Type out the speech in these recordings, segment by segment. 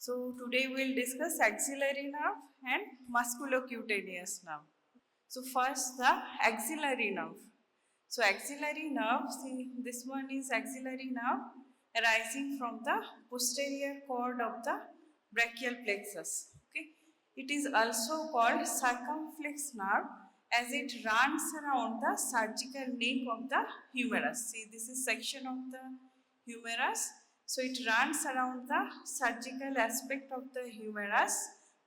So today we'll discuss axillary nerve and musculocutaneous nerve. So first the axillary nerve. So axillary nerve, see this one is axillary nerve arising from the posterior cord of the brachial plexus. Okay. It is also called circumflex nerve as it runs around the surgical neck of the humerus. See this is section of the humerus. So it runs around the surgical aspect of the humerus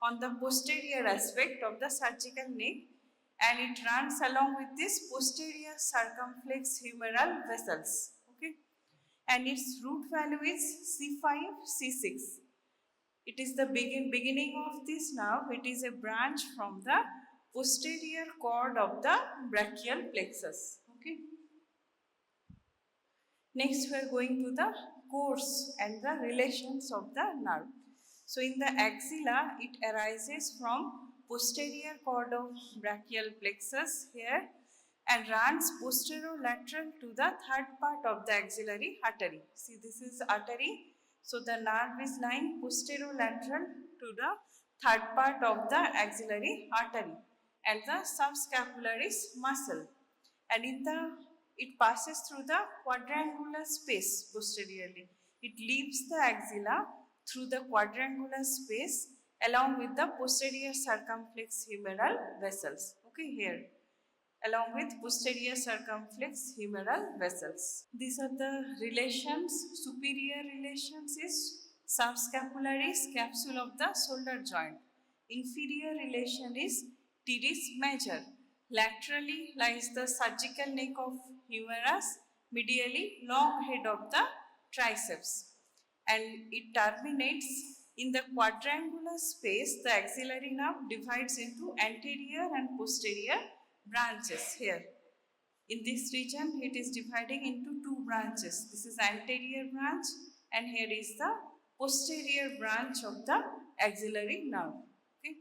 on the posterior aspect of the surgical neck, and it runs along with this posterior circumflex humeral vessels. Okay, and its root value is C5, C6. It is the beginning of this nerve. It is a branch from the posterior cord of the brachial plexus. Okay. Next, we are going to the course and the relations of the nerve. So, in the axilla, it arises from posterior cord of brachial plexus here and runs posterolateral to the third part of the axillary artery. See, this is artery. So, the nerve is lying posterolateral to the third part of the axillary artery, and the subscapularis muscle, and it passes through the quadrangular space posteriorly. It leaves the axilla through the quadrangular space along with the posterior circumflex humeral vessels. Okay, here along with posterior circumflex humeral vessels. These are the relations. Superior relations is subscapularis capsule of the shoulder joint. Inferior relation is teres major. Laterally lies the surgical neck of humerus, medially long head of the triceps, and it terminates in the quadrangular space. The axillary nerve divides into anterior and posterior branches here. In this region, it is dividing into two branches. This is anterior branch, and here is the posterior branch of the axillary nerve. Okay.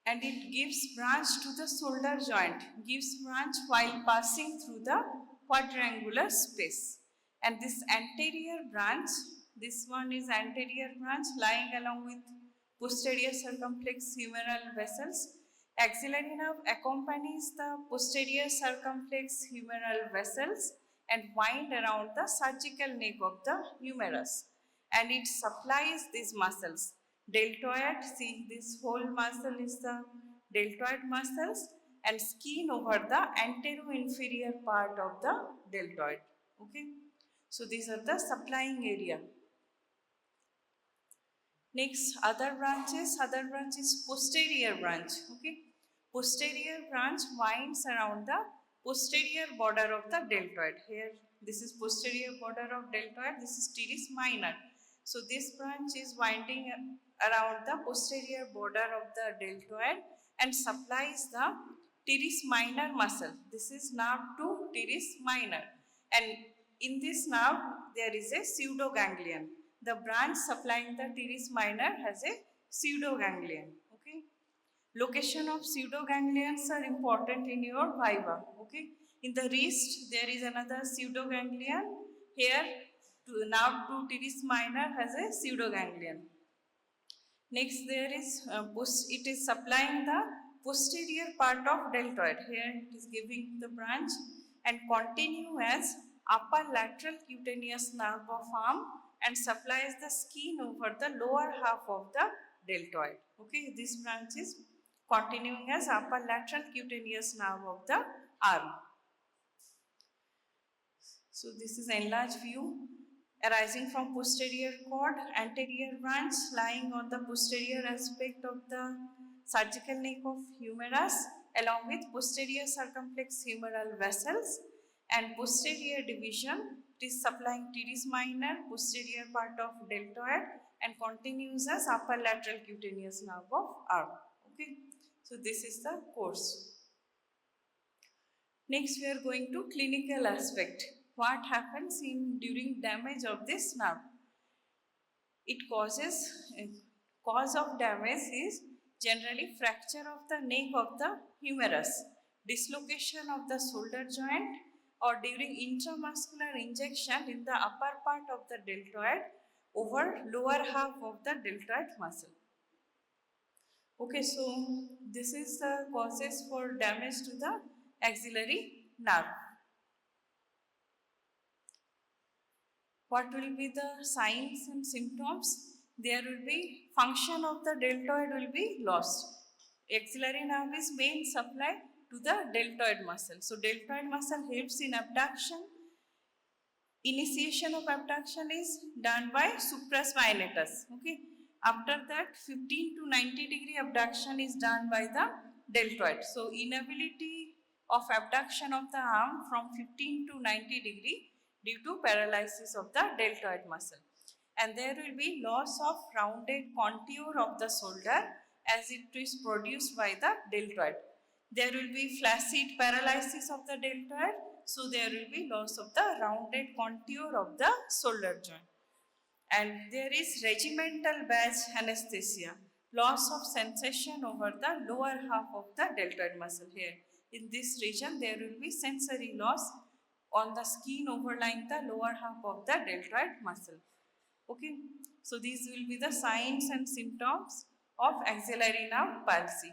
And it gives branch to the shoulder joint, gives branch while passing through the quadrangular space. And this anterior branch, this one is anterior branch lying along with posterior circumflex humeral vessels. Axillary nerve accompanies the posterior circumflex humeral vessels and wind around the surgical neck of the humerus, and it supplies these muscles. Deltoid, see this whole muscle is the deltoid muscles, and skin over the anteroinferior part of the deltoid. Okay, so these are the supplying area. Next, other branch is posterior branch. Okay, posterior branch winds around the posterior border of the deltoid. Here, this is posterior border of deltoid. This is teres minor. So this branch is winding around the posterior border of the deltoid and supplies the teres minor muscle. This is nerve to teres minor, and in this nerve there is a pseudoganglion. The branch supplying the teres minor has a pseudoganglion. Okay. Location of pseudoganglions are important in your viva. Okay. In the wrist there is another pseudoganglion. Here nerve to teres minor has a pseudoganglion. Next, there is it is supplying the posterior part of deltoid. Here it is giving the branch and continue as upper lateral cutaneous nerve of arm and supplies the skin over the lower half of the deltoid. Okay, this branch is continuing as upper lateral cutaneous nerve of the arm. So this is enlarged view arising from posterior cord, anterior branch lying on the posterior aspect of the surgical neck of humerus along with posterior circumflex humeral vessels, and posterior division. It is supplying teres minor, posterior part of deltoid, and continues as upper lateral cutaneous nerve of arm. Okay, so this is the course. Next, we are going to clinical aspect. What happens during damage of this nerve? It cause of damage is generally fracture of the neck of the humerus, dislocation of the shoulder joint, or during intramuscular injection in the upper part of the deltoid, over lower half of the deltoid muscle. Okay, so this is the causes for damage to the axillary nerve. What will be the signs and symptoms? There will be function of the deltoid will be lost. Axillary nerve is main supply to the deltoid muscle. So deltoid muscle helps in abduction. Initiation of abduction is done by supraspinatus. Okay. After that, 15 to 90 degree abduction is done by the deltoid. So inability of abduction of the arm from 15 to 90 degree due to paralysis of the deltoid muscle. And there will be loss of rounded contour of the shoulder as it is produced by the deltoid. There will be flaccid paralysis of the deltoid, so there will be loss of the rounded contour of the shoulder joint. And there is regimental badge anesthesia, loss of sensation over the lower half of the deltoid muscle here. In this region, there will be sensory loss on the skin overlying the lower half of the deltoid muscle. Okay, so these will be the signs and symptoms of axillary nerve palsy.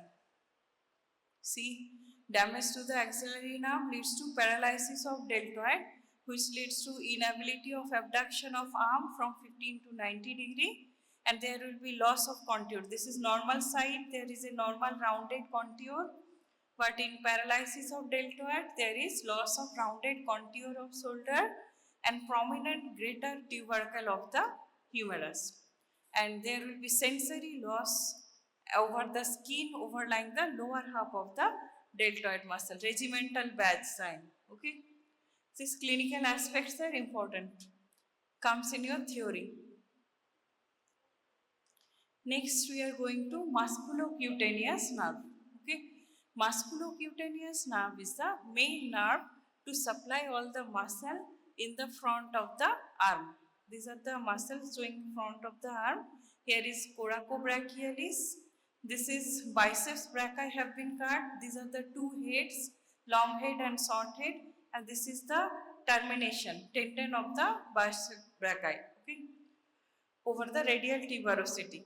See, damage to the axillary nerve leads to paralysis of deltoid, which leads to inability of abduction of arm from 15 to 90 degree, and there will be loss of contour. This is normal side, there is a normal rounded contour, but in paralysis of deltoid, there is loss of rounded contour of shoulder and prominent greater tubercle of the humerus. And there will be sensory loss over the skin overlying the lower half of the deltoid muscle, regimental badge sign. Okay, these clinical aspects are important, comes in your theory. Next we are going to musculocutaneous nerve. Okay, musculocutaneous nerve is the main nerve to supply all the muscle in the front of the arm. These are the muscles showing in front of the arm. Here is coracobrachialis. This is biceps brachii have been cut. These are the two heads, long head and short head, and this is the termination, tendon of the biceps brachii. Okay, over the radial tuberosity,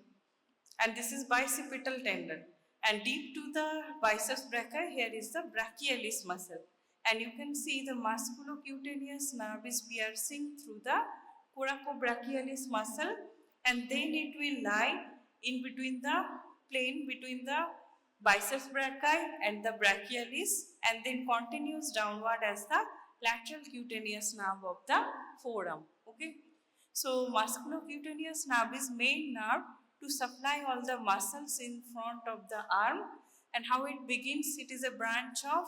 and this is bicipital tendon. And deep to the biceps brachii, here is the brachialis muscle, and you can see the musculocutaneous nerve is piercing through the coracobrachialis muscle, and then it will lie in between the plane between the biceps brachii and the brachialis, and then continues downward as the lateral cutaneous nerve of the forearm. Okay, so musculocutaneous nerve is main nerve to supply all the muscles in front of the arm. And how it begins? It is a branch of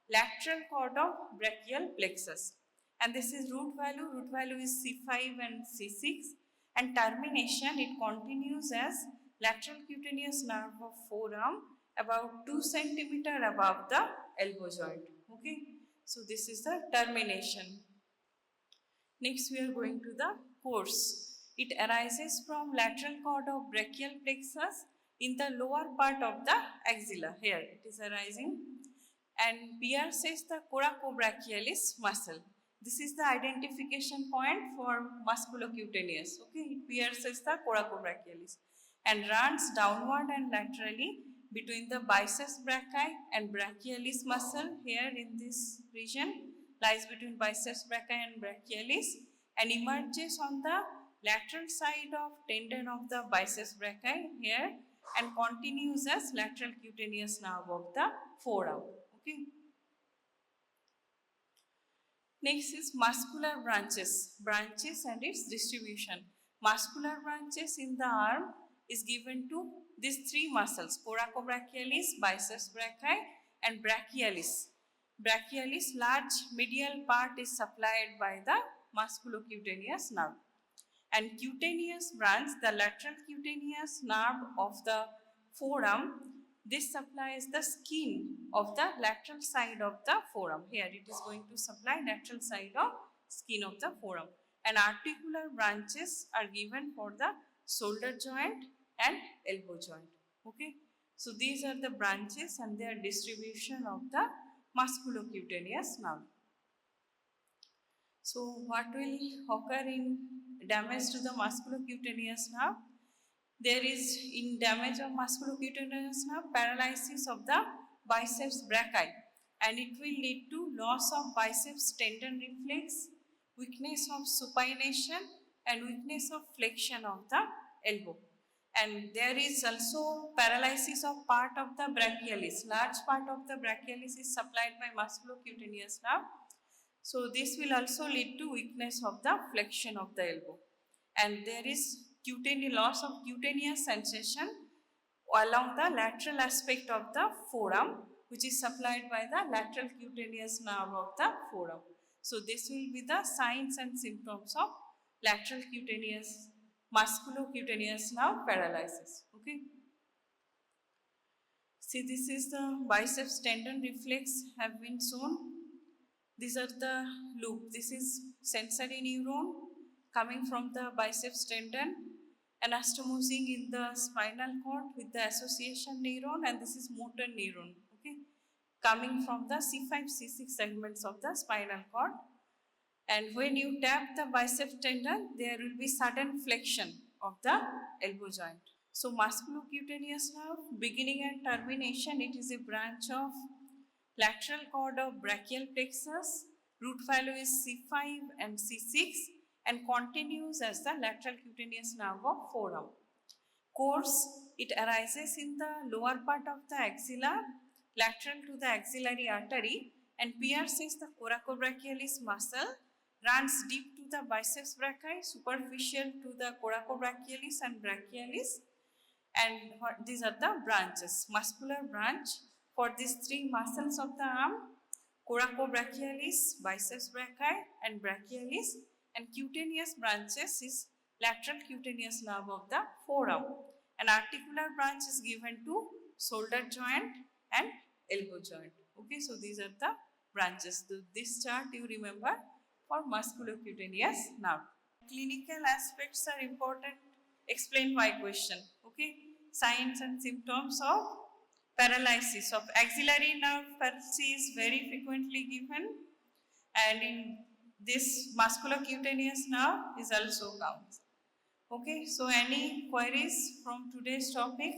lateral cord of brachial plexus, and this is root value is C5 and C6, and termination it continues as lateral cutaneous nerve of forearm about 2 centimeter above the elbow joint. Okay, so this is the termination. Next we are going to the course. It arises from lateral cord of brachial plexus in the lower part of the axilla. Here it is arising and pierces the coracobrachialis muscle. This is the identification point for musculocutaneous. Okay, it pierces the coracobrachialis and runs downward and laterally between the biceps brachii and brachialis muscle. Here in this region lies between biceps brachii and brachialis, and emerges on the lateral side of tendon of the biceps brachii here, and continues as lateral cutaneous nerve of the forearm. Okay. Next is muscular branches and its distribution. Muscular branches in the arm is given to these three muscles: coracobrachialis, biceps brachii, and brachialis. Brachialis large medial part is supplied by the musculocutaneous nerve. And cutaneous branch, the lateral cutaneous nerve of the forearm, this supplies the skin of the lateral side of the forearm. Here it is going to supply lateral side of skin of the forearm. And articular branches are given for the shoulder joint and elbow joint. Okay, so these are the branches and their distribution of the musculocutaneous nerve. So what will occur in damage to the musculocutaneous nerve. There is, in damage of musculocutaneous nerve, paralysis of the biceps brachii, and it will lead to loss of biceps tendon reflex, weakness of supination, and weakness of flexion of the elbow. And there is also paralysis of part of the brachialis. Large part of the brachialis is supplied by musculocutaneous nerve. So this will also lead to weakness of the flexion of the elbow. And there is loss of cutaneous sensation along the lateral aspect of the forearm, which is supplied by the lateral cutaneous nerve of the forearm. So this will be the signs and symptoms of lateral cutaneous musculocutaneous nerve paralysis. Okay. See, this is the biceps tendon reflex have been shown. These are the loop. This is sensory neuron coming from the biceps tendon, anastomosing in the spinal cord with the association neuron, and this is motor neuron. Okay, coming from the C5, C6 segments of the spinal cord. And when you tap the biceps tendon, there will be sudden flexion of the elbow joint. So musculocutaneous nerve, beginning and termination, it is a branch of lateral cord of brachial plexus. Root fallow is C5 and C6 and continues as the lateral cutaneous nerve of forearm. Course, it arises in the lower part of the axilla, lateral to the axillary artery, and pierces the coracobrachialis muscle, runs deep to the biceps brachii, superficial to the coracobrachialis and brachialis, and these are the branches. Muscular branch for these three muscles of the arm: coracobrachialis, biceps brachii, and brachialis, and cutaneous branches is lateral cutaneous nerve of the forearm. An articular branch is given to shoulder joint and elbow joint. Okay, so these are the branches. So this chart you remember for musculocutaneous nerve. Clinical aspects are important. Explain by question. Okay, signs and symptoms of paralysis of axillary nerve palsy is very frequently given, and in this musculocutaneous nerve is also counts. Okay, so any queries from today's topic?